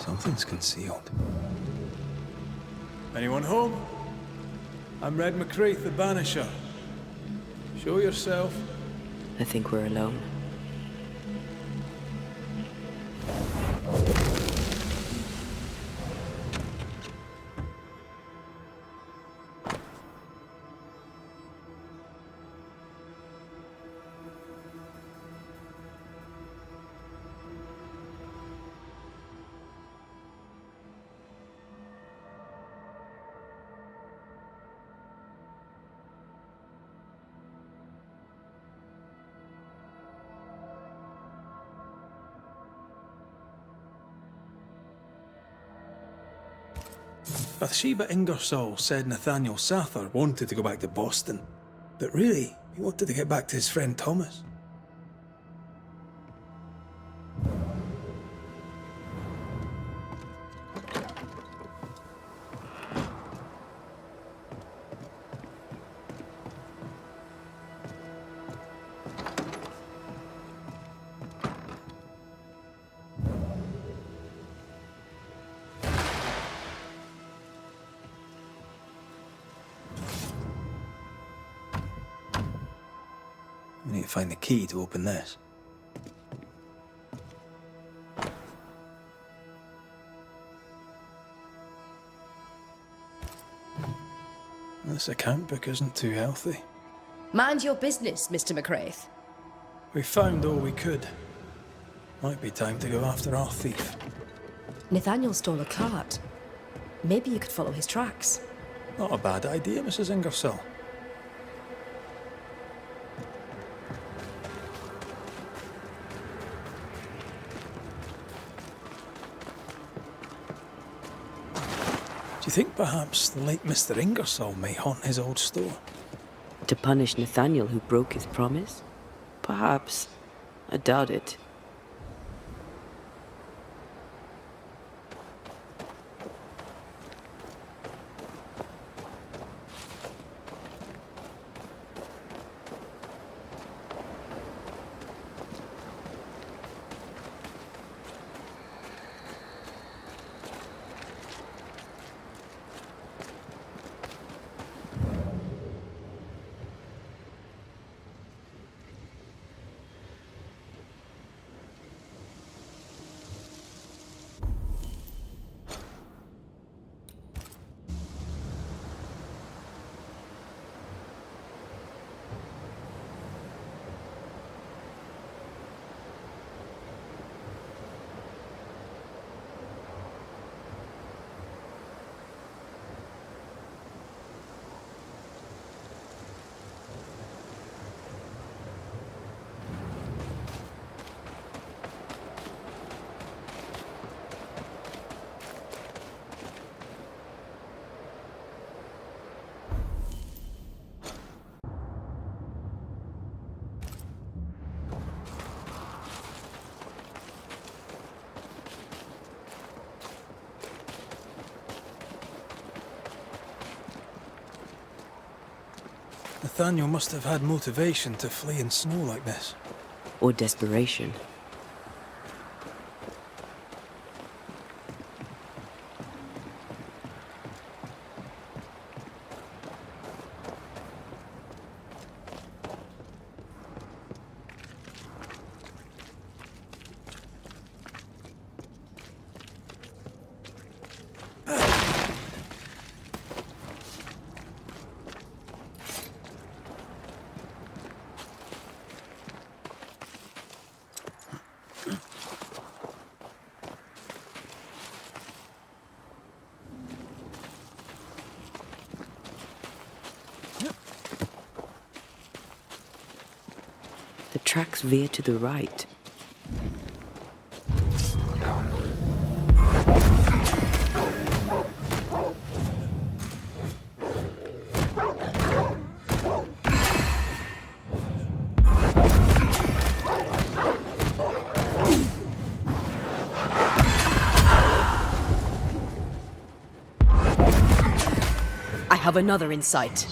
Something's concealed. Anyone home? I'm Red McCreath, the Banisher. Show yourself. I think we're alone. Bathsheba Ingersoll said Nathaniel Sather wanted to go back to Boston, but really, he wanted to get back to his friend Thomas. We need to find the key to open this. This account book isn't too healthy. Mind your business, Mr. McCraith. We found all we could. Might be time to go after our thief. Nathaniel stole a cart. Maybe you could follow his tracks. Not a bad idea, Mrs. Ingersoll. Do you think perhaps the late Mr. Ingersoll may haunt his old store? To punish Nathaniel, who broke his promise? Perhaps. I doubt it. Nathaniel must have had motivation to flee in snow like this. Or desperation. The tracks veer to the right. I have another in sight.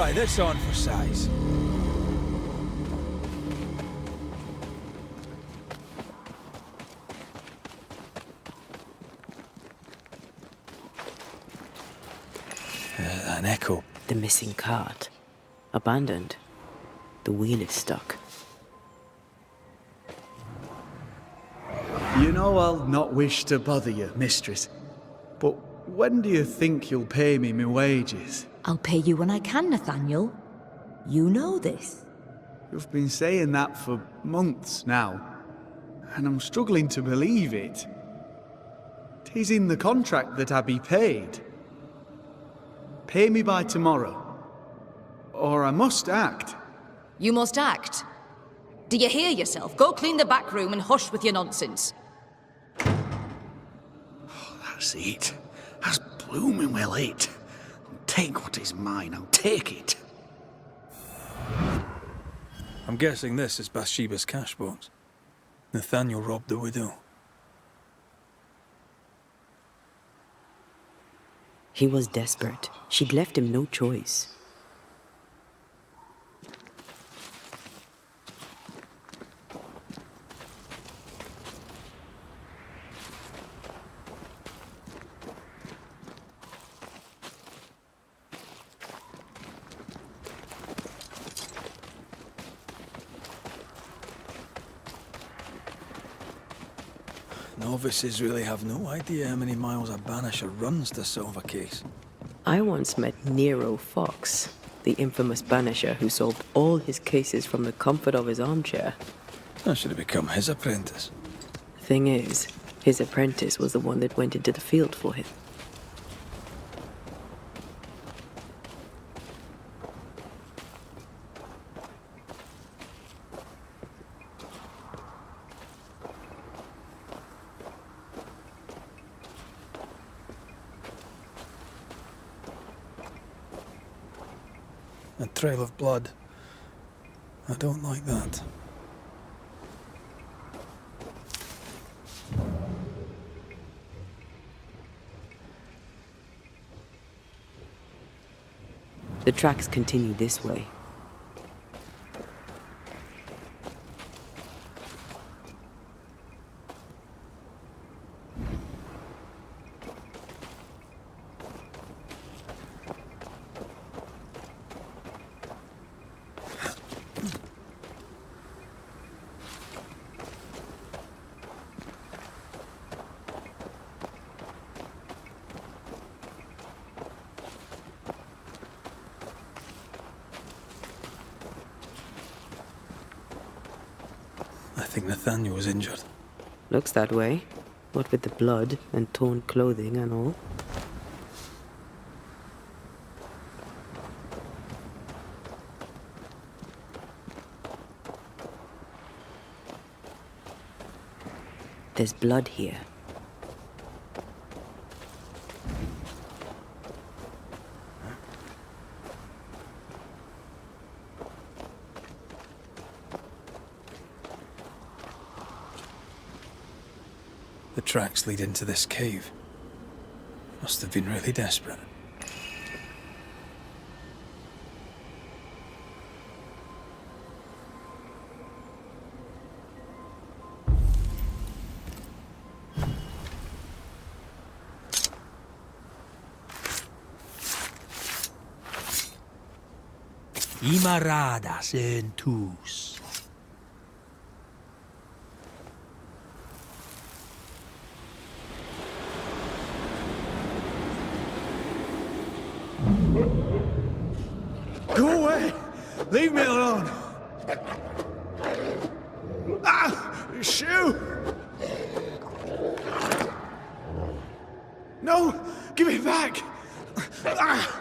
try this on for size. An echo. The missing cart. Abandoned. The wheel is stuck. You know I'll not wish to bother you, mistress. But when do you think you'll pay me my wages? I'll pay you when I can, Nathaniel. You know this. You've been saying that for months now, and I'm struggling to believe it. 'Tis in the contract that I be paid. Pay me by tomorrow, or I must act. You must act. Do you hear yourself? Go clean the back room and hush with your nonsense. That's it. That's blooming well it. Take what is mine, I'll take it. I'm guessing this is Bathsheba's cash box. Nathaniel robbed the widow. He was desperate. She'd left him no choice. Novices really have no idea how many miles a Banisher runs to solve a case. I once met Nero Fox, the infamous Banisher who solved all his cases from the comfort of his armchair. I should have become his apprentice. Thing is, his apprentice was the one that went into the field for him. A trail of blood. I don't like that. The tracks continue this way. I think Nathaniel was injured. Looks that way. What with the blood and torn clothing and all. There's blood here. The tracks lead into this cave. Must have been really desperate. Imaradas en tus. Go away! Leave me alone! Ah! Shoe! No! Give it back! Ah!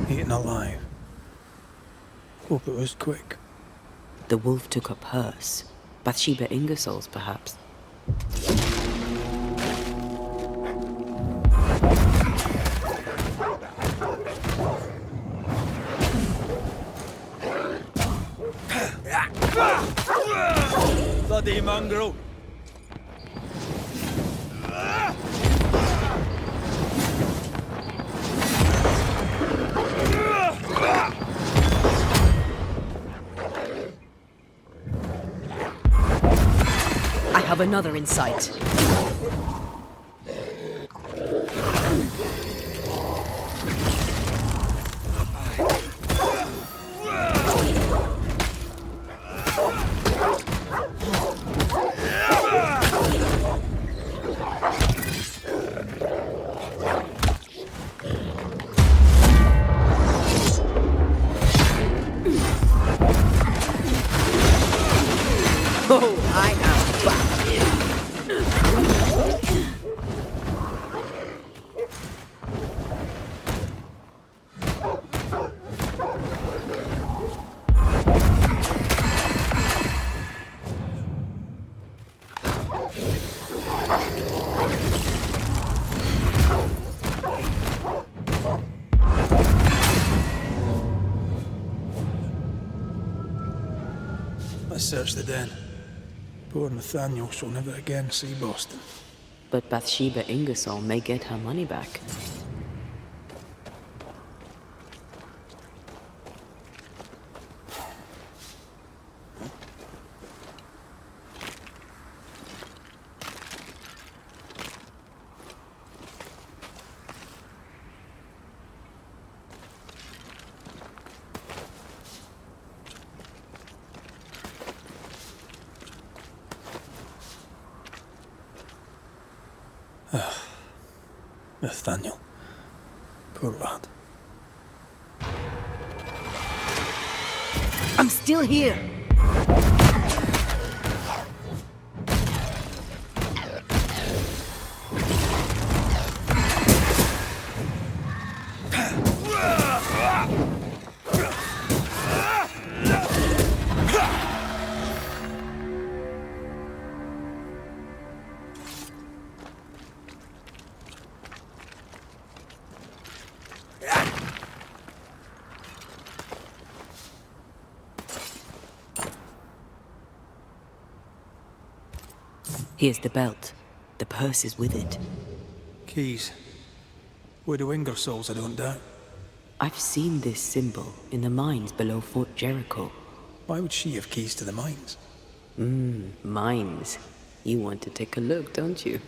Eaten alive. Hope it was quick. The wolf took up hers. Bathsheba Ingersoll's, perhaps. Bloody mongrel! another in sight. Oh, I am back. Let's search the den. Poor Nathaniel shall never again see Boston. But Bathsheba Ingersoll may get her money back. Nathaniel. Poor lad. I'm still here. Here's the belt. The purse is with it. Keys. Widow Ingersoll's, I don't doubt. I've seen this symbol in the mines below Fort Jericho. Why would she have keys to the mines? Mines. You want to take a look, don't you?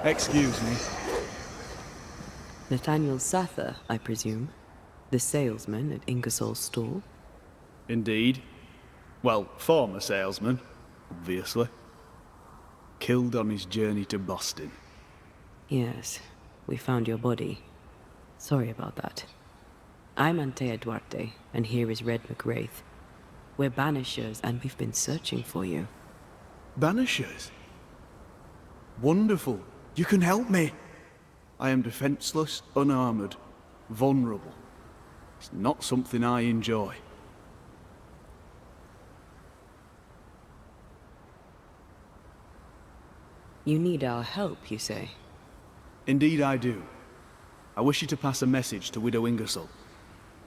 Excuse me. Nathaniel Sather, I presume. The salesman at Ingersoll's store. Indeed. Well, former salesman, obviously. Killed on his journey to Boston. Yes, we found your body. Sorry about that. I'm Antea Duarte, and here is Red McWraith. We're Banishers, and we've been searching for you. Banishers? Wonderful. You can help me. I am defenseless, unarmored, vulnerable. It's not something I enjoy. You need our help, you say? Indeed I do. I wish you to pass a message to Widow Ingersoll.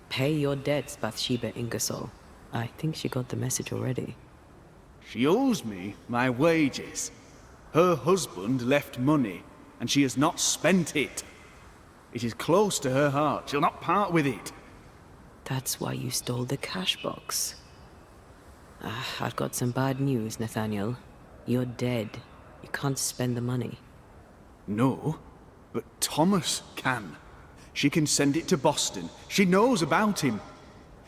Pay your debts, Bathsheba Ingersoll. I think she got the message already. She owes me my wages. Her husband left money, and she has not spent it. It is close to her heart. She'll not part with it. That's why you stole the cash box. I've got some bad news, Nathaniel. You're dead. You can't spend the money. No, but Thomas can. She can send it to Boston. She knows about him.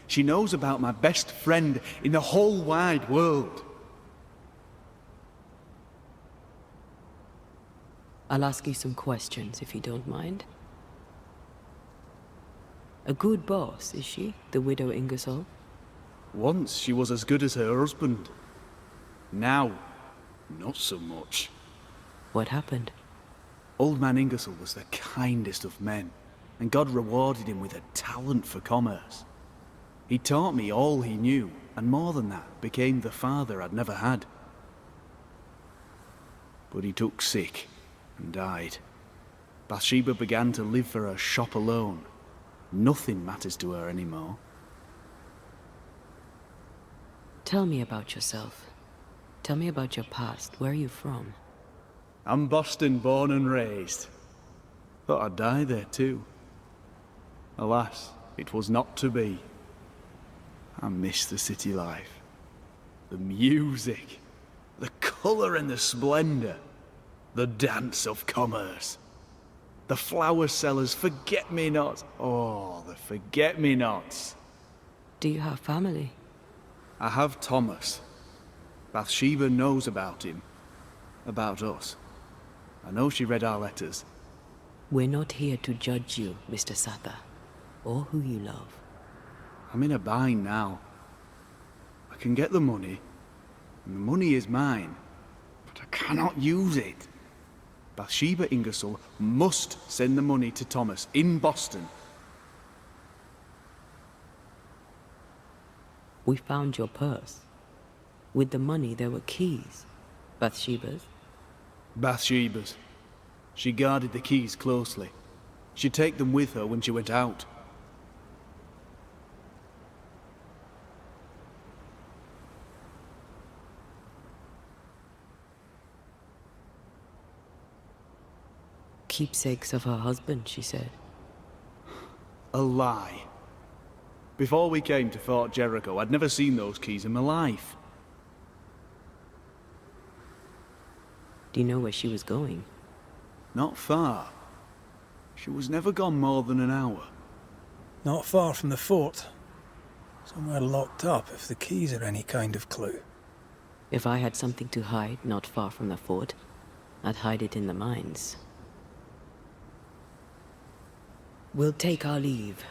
She knows about my best friend in the whole wide world. I'll ask you some questions, if you don't mind. A good boss, is she, the widow Ingersoll? Once she was as good as her husband. Now, not so much. What happened? Old man Ingersoll was the kindest of men, and God rewarded him with a talent for commerce. He taught me all he knew, and more than that, became the father I'd never had. But he took sick and died. Bathsheba began to live for her shop alone. Nothing matters to her anymore. Tell me about yourself. Tell me about your past. Where are you from? I'm Boston born and raised. Thought I'd die there too. Alas, it was not to be. I miss the city life. The music. The colour and the splendour. The dance of commerce. The flower sellers' forget-me-nots. Oh, the forget-me-nots. Do you have family? I have Thomas. Bathsheba knows about him. About us. I know she read our letters. We're not here to judge you, Mr. Sather, or who you love. I'm in a bind now. I can get the money, and the money is mine, but I cannot use it. Bathsheba Ingersoll must send the money to Thomas in Boston. We found your purse. With the money, there were keys. Bathsheba's. Bathsheba's. She guarded the keys closely. She'd take them with her when she went out. Keepsakes of her husband, she said. A lie. Before we came to Fort Jericho, I'd never seen those keys in my life. Do you know where she was going? Not far. She was never gone more than an hour. Not far from the fort. Somewhere locked up, if the keys are any kind of clue. If I had something to hide not far from the fort, I'd hide it in the mines. We'll take our leave.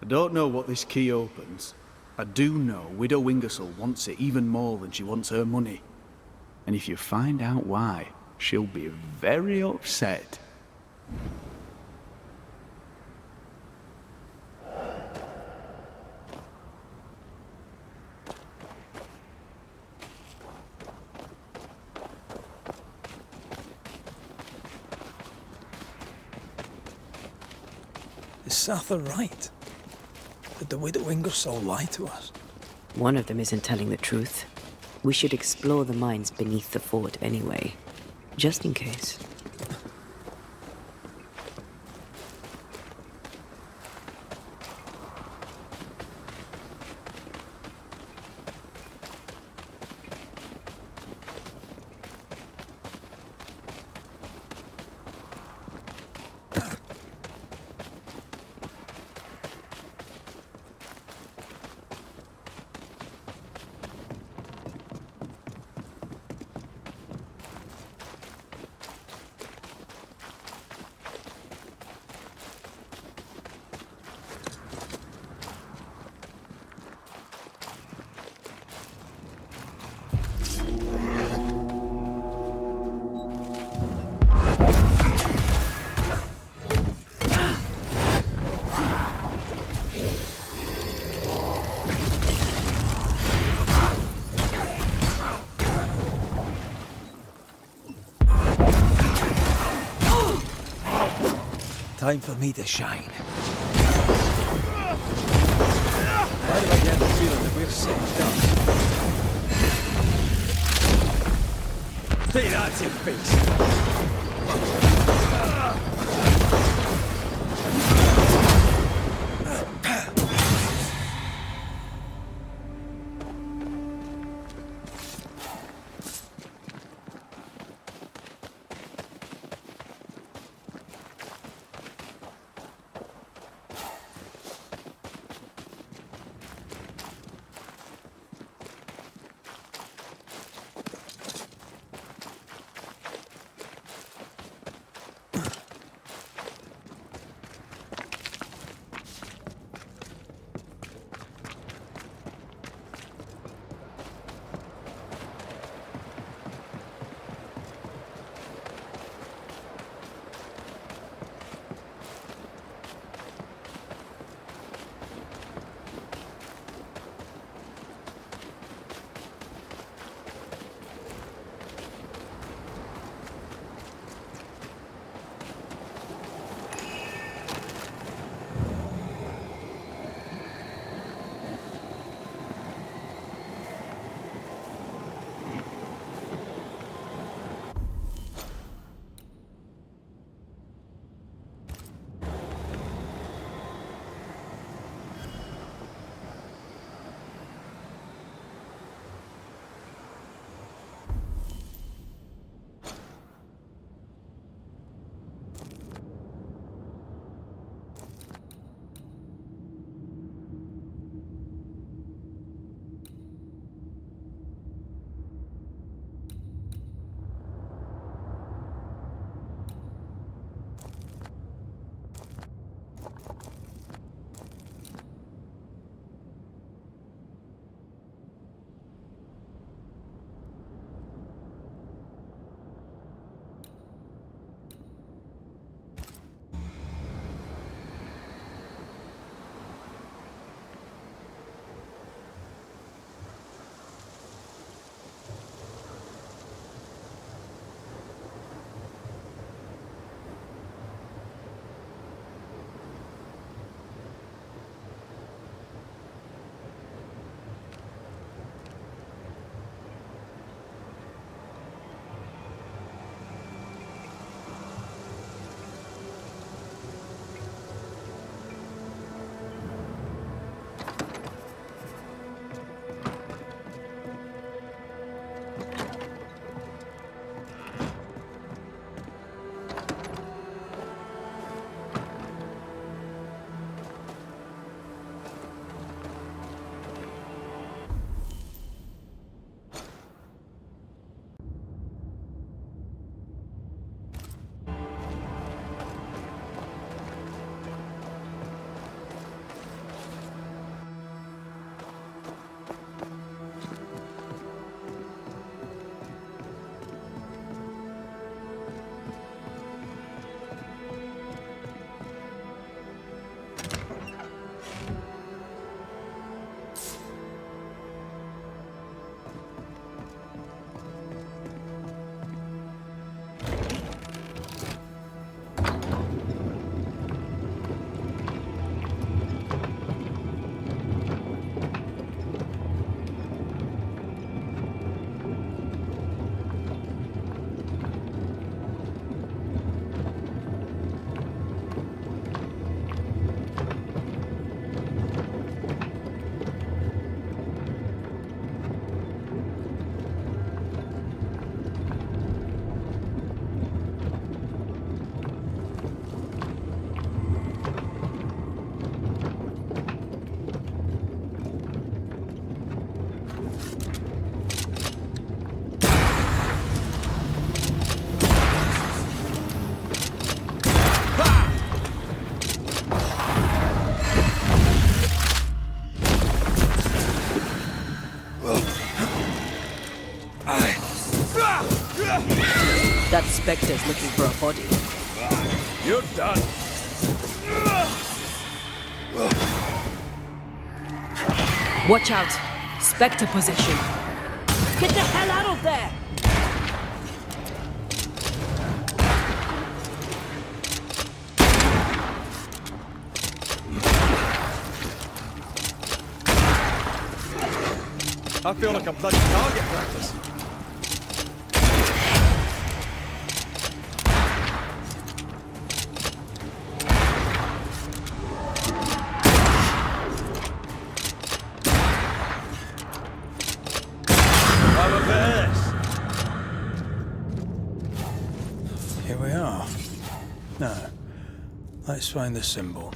I don't know what this key opens. I do know Widow Ingersoll wants it even more than she wants her money. And if you find out why, she'll be very upset. Is Sather right? Did the widow Ingersoll lie to us? One of them isn't telling the truth. We should explore the mines beneath the fort anyway, just in case. Time for me to shine. Why do I get the feeling that we're saved up? Take that to your face! Spectres looking for a body. You're done. Watch out! Spectre possession! Get the hell out of there! I feel like a bloody target practice. Here we are. Now, let's find the symbol.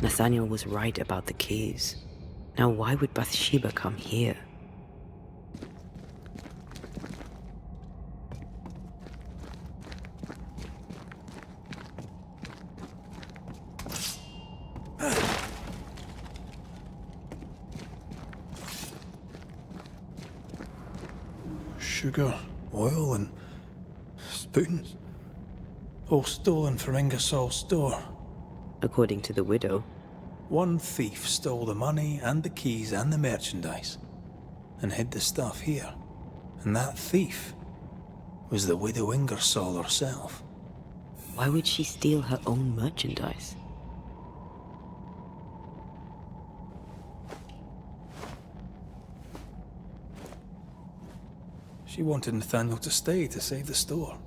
Nathaniel was right about the keys. Now why would Bathsheba come here? Sugar, oil, and spoons. All stolen from Ingersoll's store. According to the widow. One thief stole the money and the keys and the merchandise and hid the stuff here. And that thief was the widow Ingersoll herself. Why would she steal her own merchandise? She wanted Nathaniel to stay to save the store.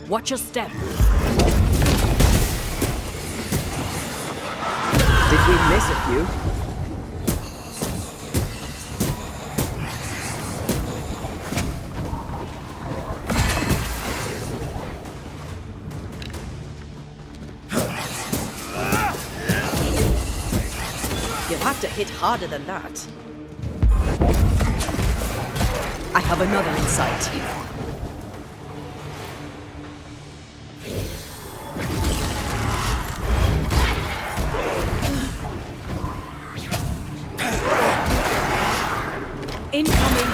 Watch your step. Did we miss a few? You'll have to hit harder than that. I have another in sight. Incoming!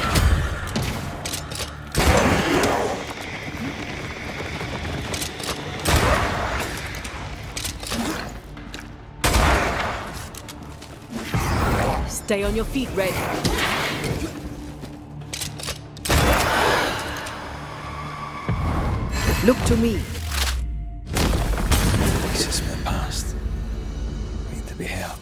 Stay on your feet, Red. Look to me. Voices from the past. Need to be heard.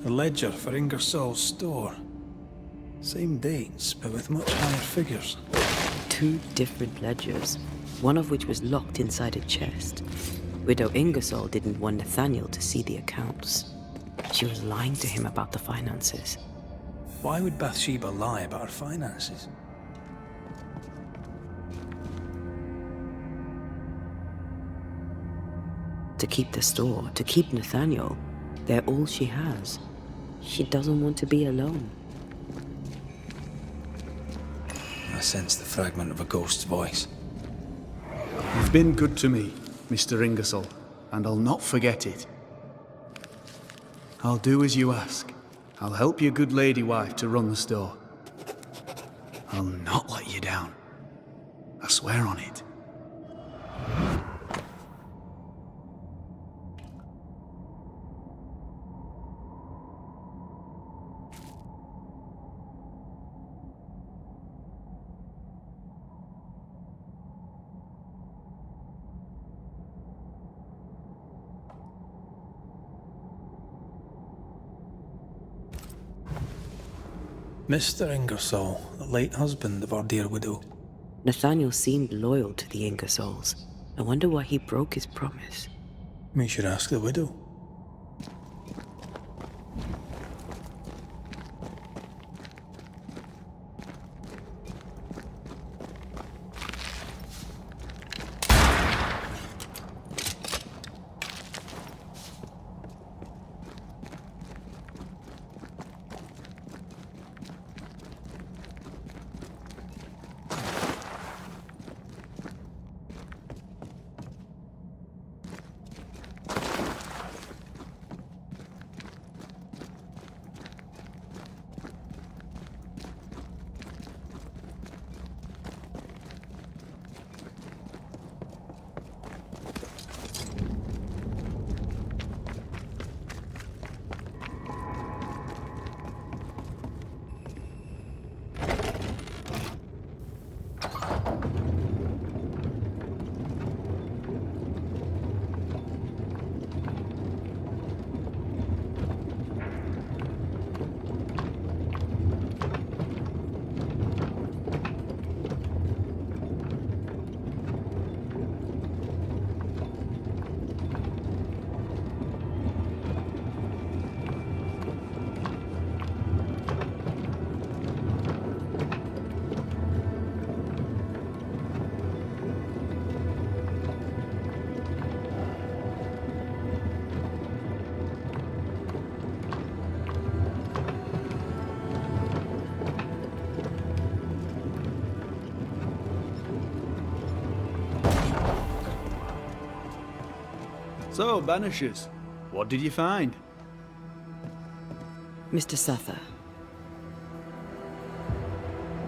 The ledger for Ingersoll's store. Same dates, but with much higher figures. 2 different ledgers, one of which was locked inside a chest. Widow Ingersoll didn't want Nathaniel to see the accounts. She was lying to him about the finances. Why would Bathsheba lie about her finances? To keep the store, to keep Nathaniel. They're all she has. She doesn't want to be alone. I sense the fragment of a ghost's voice. You've been good to me, Mr. Ingersoll, and I'll not forget it. I'll do as you ask. I'll help your good lady wife to run the store. I'll not let you down. I swear on it. Mr. Ingersoll, the late husband of our dear widow. Nathaniel seemed loyal to the Ingersolls. I wonder why he broke his promise. We should ask the widow. So, Banishers, what did you find? Mr. Sather.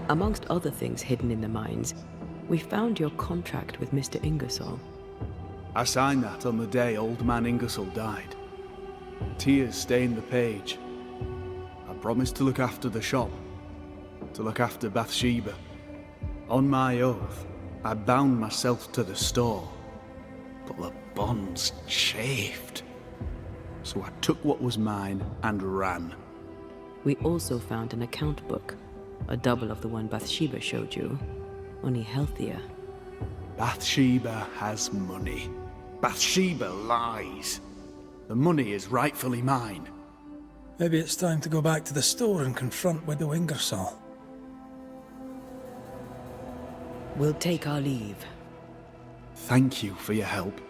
Amongst other things hidden in the mines, we found your contract with Mr. Ingersoll. I signed that on the day old man Ingersoll died. Tears stained the page. I promised to look after the shop, to look after Bathsheba. On my oath, I bound myself to the store, but the bonds chafed. So I took what was mine and ran. We also found an account book, a double of the one Bathsheba showed you, only healthier. Bathsheba has money. Bathsheba lies. The money is rightfully mine. Maybe it's time to go back to the store and confront Widow Ingersoll. We'll take our leave. Thank you for your help.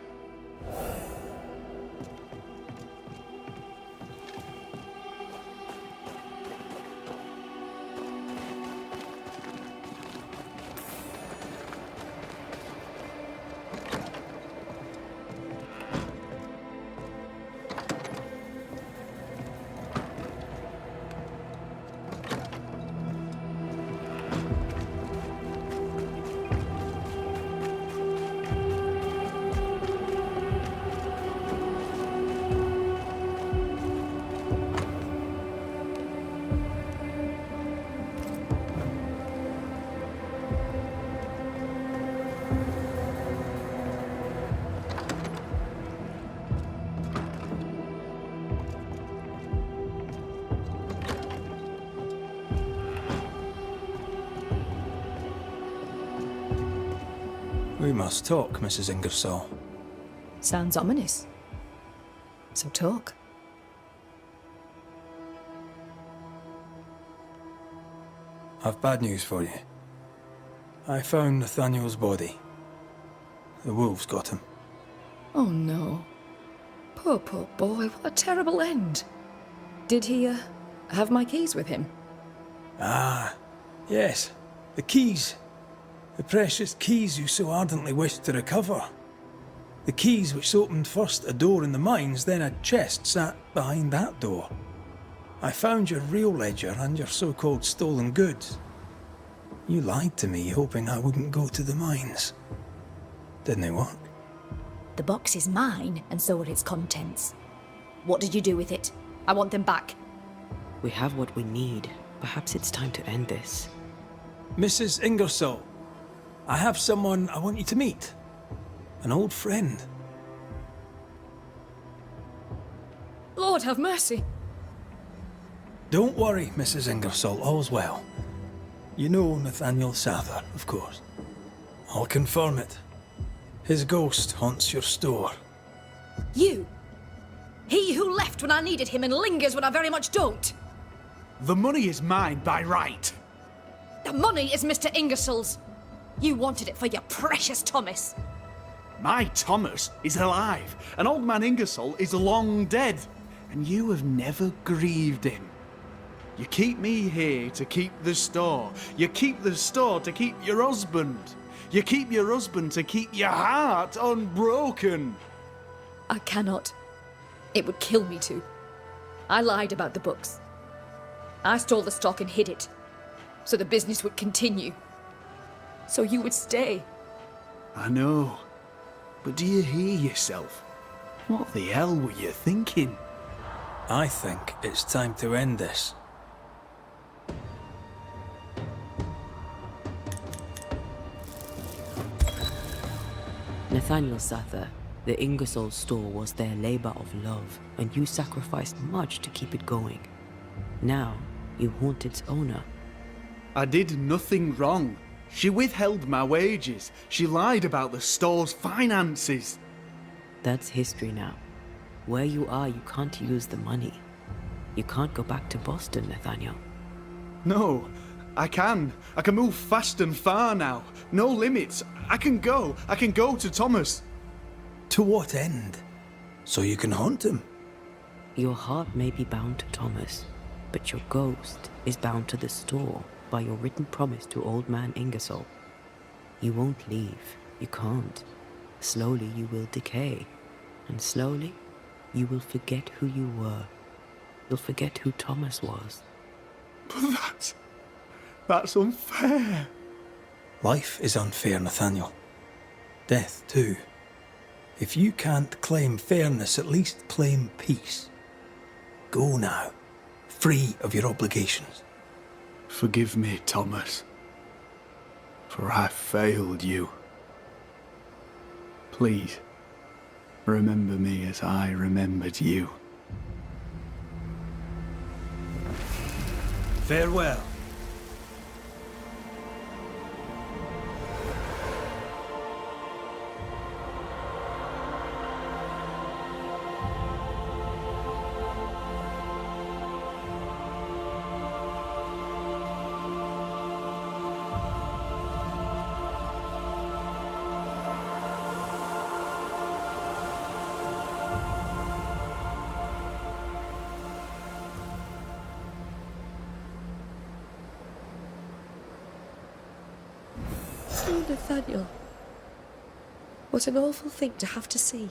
We must talk, Mrs. Ingersoll. Sounds ominous. So talk. I've bad news for you. I found Nathaniel's body. The wolves got him. Oh no. Poor boy, what a terrible end. Did he, have my keys with him? Ah, yes. The keys. The precious keys you so ardently wished to recover. The keys which opened first a door in the mines, then a chest sat behind that door. I found your real ledger and your so-called stolen goods. You lied to me, hoping I wouldn't go to the mines. Didn't it work? The box is mine, and so are its contents. What did you do with it? I want them back. We have what we need. Perhaps it's time to end this. Mrs. Ingersoll, I have someone I want you to meet. An old friend. Lord have mercy. Don't worry, Mrs. Ingersoll, all's well. You know Nathaniel Sather, of course. I'll confirm it. His ghost haunts your store. You! He who left when I needed him and lingers when I very much don't! The money is mine by right. The money is Mr. Ingersoll's. You wanted it for your precious Thomas. My Thomas is alive, and old man Ingersoll is long dead, and you have never grieved him. You keep me here to keep the store. You keep the store to keep your husband. You keep your husband to keep your heart unbroken. I cannot. It would kill me to. I lied about the books. I stole the stock and hid it, so the business would continue. So you would stay. I know. But do you hear yourself? What the hell were you thinking? I think it's time to end this. Nathaniel Sather, the Ingersoll store was their labor of love, and you sacrificed much to keep it going. Now, you haunt its owner. I did nothing wrong. She withheld my wages. She lied about the store's finances. That's history now. Where you are, you can't use the money. You can't go back to Boston, Nathaniel. No, I can. I can move fast and far now. No limits. I can go to Thomas. To what end? So you can haunt him? Your heart may be bound to Thomas, but your ghost is bound to the store by your written promise to old man Ingersoll. You won't leave. You can't. Slowly you will decay, and slowly you will forget who you were. You'll forget who Thomas was. But that's unfair. Life is unfair, Nathaniel. Death, too. If you can't claim fairness, at least claim peace. Go now, free of your obligations. Forgive me, Thomas, for I failed you. Please, remember me as I remembered you. Farewell. Oh, Nathaniel. What an awful thing to have to see.